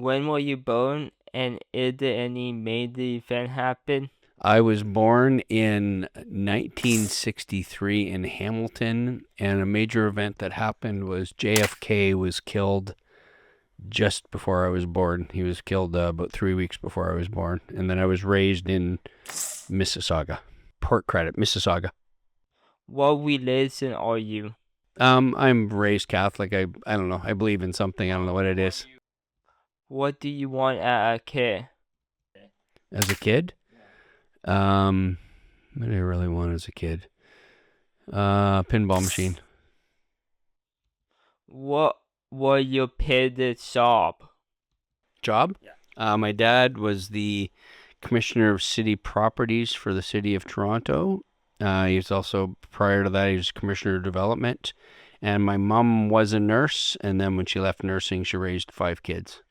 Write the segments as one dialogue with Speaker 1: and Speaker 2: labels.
Speaker 1: When were you born, and is there any major event happen?
Speaker 2: I was born in 1963 in Hamilton, and a major event that happened was JFK was killed just before I was born. He was killed about 3 weeks before I was born, and then I was raised in Mississauga, Port Credit, Mississauga.
Speaker 1: What religion are you?
Speaker 2: I'm raised Catholic. I don't know. I believe in something. I don't know what it is.
Speaker 1: What do you want as a kid?
Speaker 2: As a kid, um, what did I really want as a kid? Pinball machine.
Speaker 1: What was your parents' job?
Speaker 2: Job? My dad was the commissioner of city properties for the city of Toronto. He was also, prior to that, he was commissioner of development. And my mom was a nurse, and then when she left nursing, she raised 5 kids.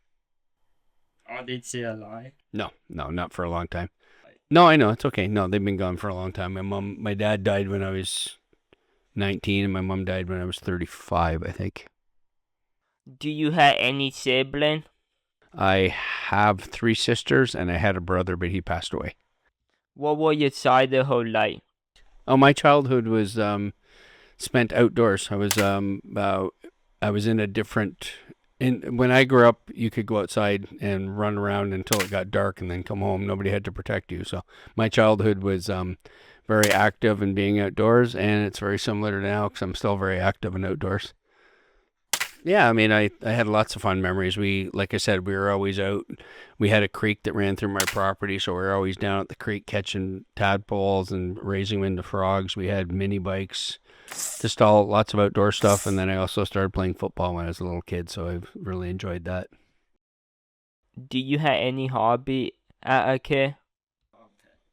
Speaker 1: Are they still alive?
Speaker 2: No, not for a long time. No, I know, it's okay. No, they've been gone for a long time. My dad died when I was 19, and my mom died when I was 35, I think.
Speaker 1: Do you have any sibling?
Speaker 2: I have 3 sisters, and I had a brother, but he passed away.
Speaker 1: What was your childhood like?
Speaker 2: Oh, my childhood was spent outdoors. I was in a different. When I grew up, you could go outside and run around until it got dark, and then come home. Nobody had to protect you. So my childhood was very active in being outdoors, and it's very similar to now because I'm still very active and outdoors. Yeah, I mean, I had lots of fun memories. Like I said, we were always out. We had a creek that ran through my property, so we were always down at the creek catching tadpoles and raising them into frogs. We had mini bikes, just all lots of outdoor stuff. And then I also started playing football when I was a little kid, so I've really enjoyed that.
Speaker 1: Do you have any hobby as a kid?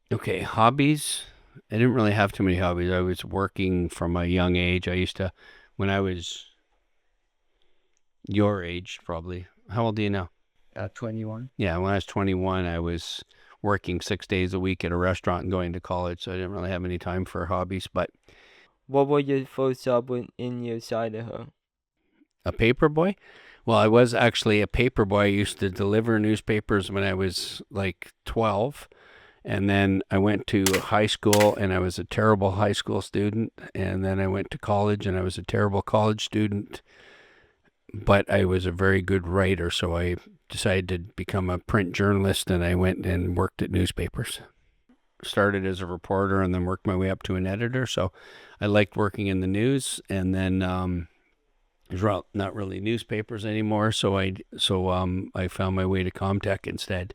Speaker 2: Okay, hobbies. I didn't really have too many hobbies. I was working from a young age. I used to, when I was your age, probably. How old are you now?
Speaker 1: 21.
Speaker 2: Yeah, when I was 21, I was working 6 days a week at a restaurant and going to college, so I didn't really have any time for hobbies. But
Speaker 1: What was your first job in your childhood?
Speaker 2: a paper boy? Well, I was actually a paper boy. I used to deliver newspapers when I was like 12. And then I went to high school and I was a terrible high school student. And then I went to college and I was a terrible college student. But I was a very good writer, so I decided to become a print journalist and I went and worked at newspapers. Started as a reporter and then worked my way up to an editor. So I liked working in the news, and then there's not really newspapers anymore. So I found my way to Comtech instead.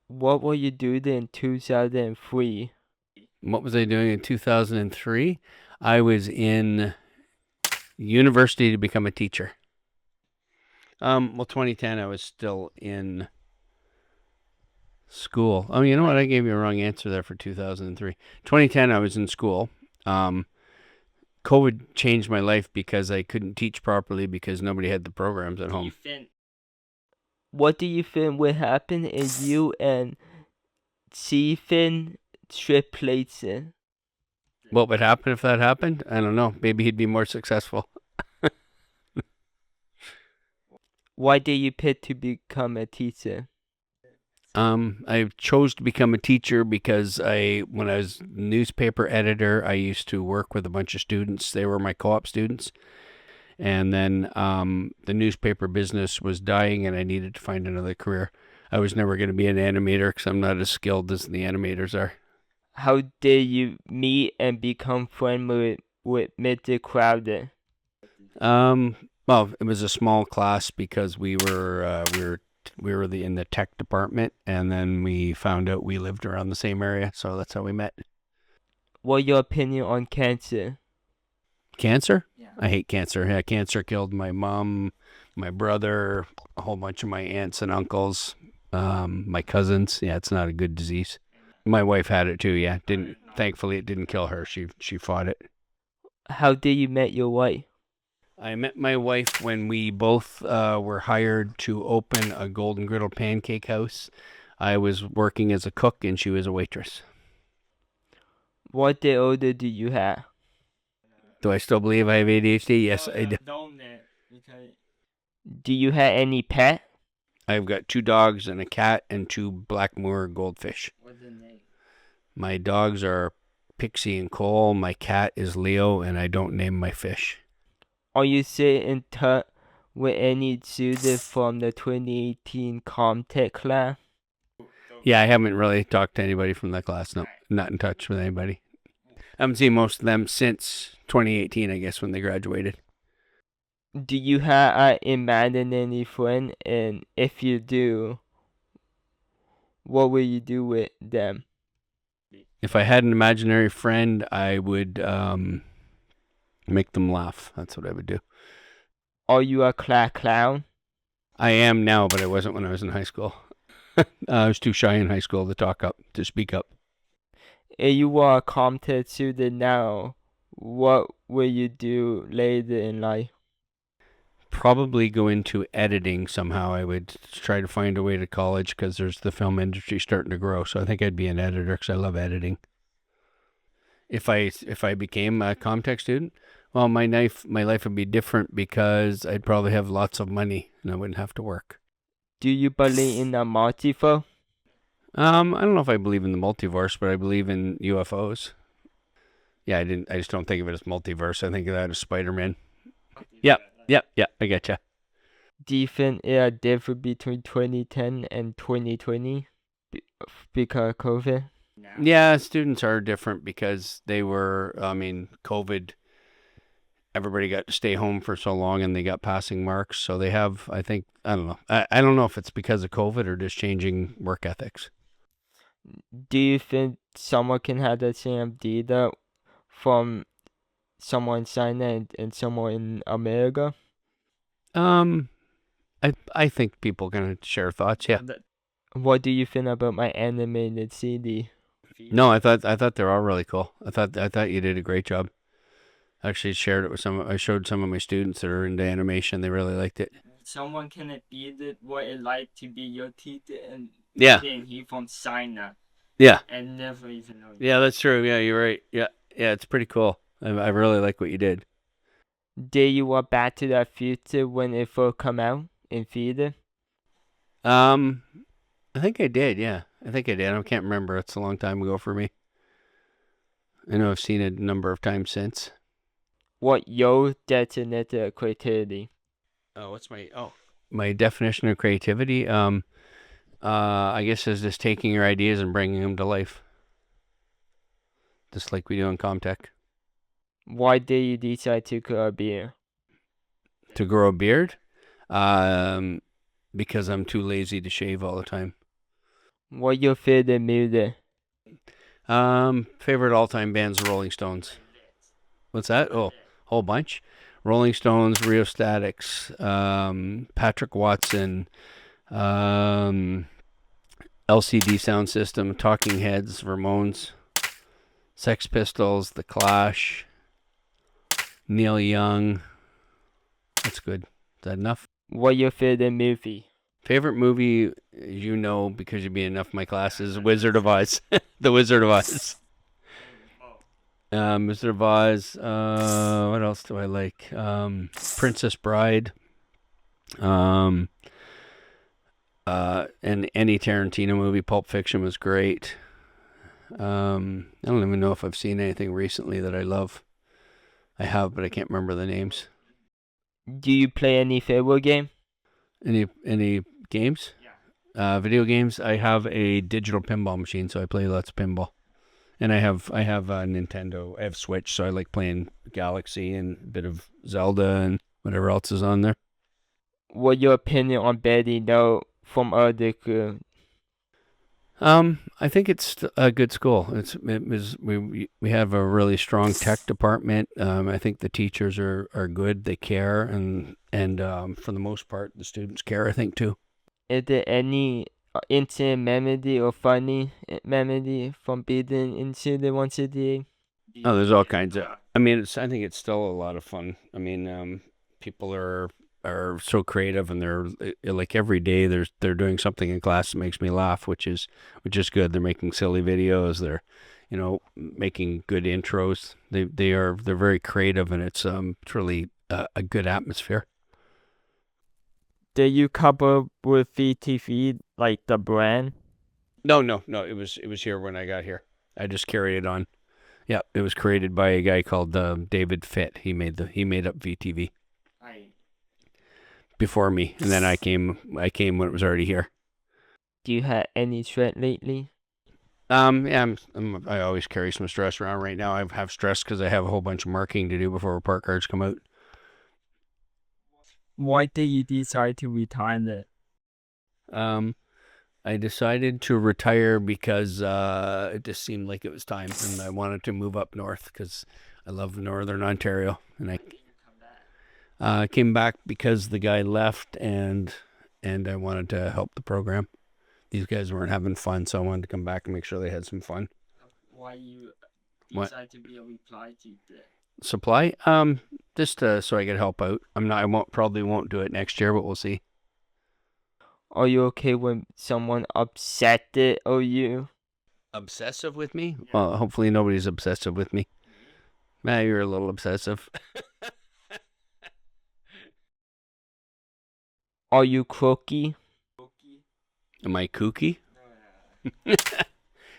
Speaker 1: What were you doing in 2003?
Speaker 2: What was I doing in 2003? I was in university to become a teacher. Well, 2010, I was still in school. Oh, you know what? I gave you a wrong answer there for 2003. 2010, I was in school. COVID changed my life because I couldn't teach properly because nobody had the programs at home.
Speaker 1: What do you think would happen if you and Stephen trip places?
Speaker 2: What would happen if that happened? I don't know. Maybe he'd be more successful.
Speaker 1: Why did you pick to become a teacher?
Speaker 2: I chose to become a teacher because when I was newspaper editor, I used to work with a bunch of students. They were my co-op students. And then the newspaper business was dying and I needed to find another career. I was never going to be an animator because I'm not as skilled as the animators are.
Speaker 1: How did you meet and become friends with Mr. Crowder?
Speaker 2: Well, it was a small class because we were in the tech department, and then we found out we lived around the same area, so that's how we met.
Speaker 1: What's your opinion on cancer?
Speaker 2: Cancer? Yeah. I hate cancer. Yeah, cancer killed my mom, my brother, a whole bunch of my aunts and uncles, my cousins. Yeah, it's not a good disease. My wife had it too. Yeah, thankfully it didn't kill her. She fought it.
Speaker 1: How did you met your wife?
Speaker 2: I met my wife when we both were hired to open a Golden Griddle pancake house. I was working as a cook and she was a waitress.
Speaker 1: What disorder do you have?
Speaker 2: Do I still believe I have ADHD? Yes, I do.
Speaker 1: Do you have any pet?
Speaker 2: I've got 2 dogs and a cat and 2 Blackmoor goldfish.
Speaker 1: What's the name?
Speaker 2: My dogs are Pixie and Cole. My cat is Leo, and I don't name my fish.
Speaker 1: Are you still in touch with any students from the 2018 Comtech class?
Speaker 2: Yeah, I haven't really talked to anybody from that class. No, not in touch with anybody. I haven't seen most of them since 2018, I guess, when they graduated.
Speaker 1: Do you have an imaginary friend? And if you do, what will you do with them?
Speaker 2: If I had an imaginary friend, I would make them laugh. That's what I would do.
Speaker 1: Are you a class clown?
Speaker 2: I am now, but I wasn't when I was in high school. I was too shy in high school to speak up.
Speaker 1: If you are a Comtech student now, what will you do later in life?
Speaker 2: Probably go into editing somehow. I would try to find a way to college because there's the film industry starting to grow. So I think I'd be an editor because I love editing. If I became a Comtech student, well, my life would be different because I'd probably have lots of money and I wouldn't have to work.
Speaker 1: Do you believe in the multiverse?
Speaker 2: I don't know if I believe in the multiverse, but I believe in UFOs. Yeah, I just don't think of it as multiverse. I think of that as Spider-Man. Yeah, I getcha.
Speaker 1: Do you think there a difference between 2010 and 2020 because of COVID?
Speaker 2: Yeah, students are different because COVID, everybody got to stay home for so long and they got passing marks. So they have, I don't know. I don't know if it's because of COVID or just changing work ethics.
Speaker 1: Do you think someone can have the same data from someone in China and someone in America?
Speaker 2: I think people can share thoughts. Yeah.
Speaker 1: What do you think about my animated CD?
Speaker 2: No, I thought they're all really cool. I thought you did a great job. I actually shared it with I showed some of my students that are into animation. They really liked it.
Speaker 1: Someone can beat it what it like to be your teacher and
Speaker 2: Yeah.
Speaker 1: he from China.
Speaker 2: Yeah.
Speaker 1: And never even know.
Speaker 2: Yeah, that's true. Yeah, you're right. Yeah, it's pretty cool. I really like what you did.
Speaker 1: Did you watch Back to the Future when it first come out in theater?
Speaker 2: I think I did. Yeah, I think I did. I can't remember. It's a long time ago for me. I know I've seen it a number of times since.
Speaker 1: What your definition of creativity?
Speaker 2: My definition of creativity? I guess is just taking your ideas and bringing them to life, just like we do in Comtech.
Speaker 1: Why did you decide to grow a beard?
Speaker 2: To grow a beard? Because I'm too lazy to shave all the time.
Speaker 1: What your favorite music?
Speaker 2: Favorite all-time bands, Rolling Stones. What's that? Oh, whole bunch. Rolling Stones, Rheostatics, Patrick Watson, LCD Sound System, Talking Heads, Ramones, Sex Pistols, The Clash, Neil Young. That's good. Is that enough?
Speaker 1: What your favorite movie?
Speaker 2: Favorite movie, because you've been in enough of my classes, Wizard of Oz. The Wizard of Oz. Wizard of Oz. What else do I like? Princess Bride. And any Tarantino movie. Pulp Fiction was great. I don't even know if I've seen anything recently that I love. I have, but I can't remember the names.
Speaker 1: Do you play any favorite game?
Speaker 2: Any games? Yeah. Video games. I have a digital pinball machine, so I play lots of pinball. And I have a Nintendo. I have Switch, so I like playing Galaxy and a bit of Zelda and whatever else is on there.
Speaker 1: What's your opinion on Betty Note from other schools?
Speaker 2: I think it's a good school. We have a really strong tech department. I think the teachers are good. They care, and for the most part, the students care, I think, too.
Speaker 1: Is there any instant memory or funny memory from being into the 168?
Speaker 2: Oh, there's all kinds of. I think it's still a lot of fun. People are so creative, and they're like every day they're doing something in class that makes me laugh, which is good. They're making silly videos. They're making good intros. They're very creative, and it's really a good atmosphere.
Speaker 1: Did you cover with VTV, like the brand?
Speaker 2: No. It was here when I got here. I just carried it on. Yeah, it was created by a guy called David Fitt. He made up VTV before me, and then I came when it was already here.
Speaker 1: Do you have any stress lately?
Speaker 2: Yeah, I always carry some stress around. Right now, I have stress because I have a whole bunch of marking to do before report cards come out.
Speaker 1: Why did you decide to retire it?
Speaker 2: I decided to retire because it just seemed like it was time, and I wanted to move up north because I love Northern Ontario, and I came back because the guy left, and I wanted to help the program. These guys weren't having fun, so I wanted to come back and make sure they had some fun.
Speaker 1: Why you
Speaker 2: What?
Speaker 1: to be a reply to that?
Speaker 2: Supply? Just so I could help out. Probably won't do it next year, but we'll see.
Speaker 1: Are you okay when someone upset it or you?
Speaker 2: Obsessive with me? Well, hopefully nobody's obsessive with me. You're a little obsessive.
Speaker 1: Are you quirky?
Speaker 2: Am I kooky?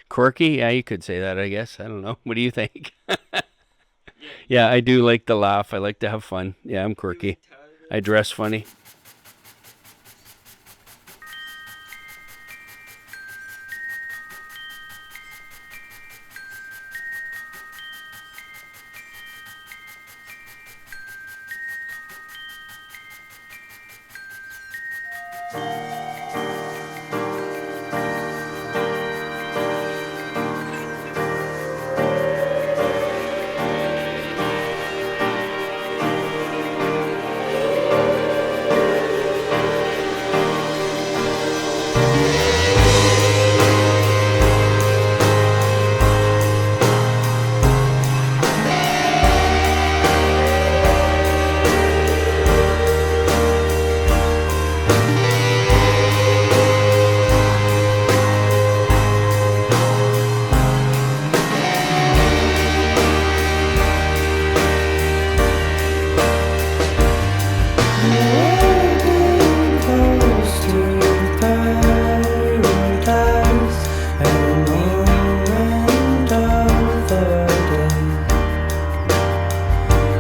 Speaker 2: Quirky? Yeah, you could say that, I guess. I don't know. What do you think? Yeah, I do like to laugh. I like to have fun. Yeah, I'm quirky. I dress funny.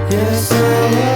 Speaker 3: Yes, I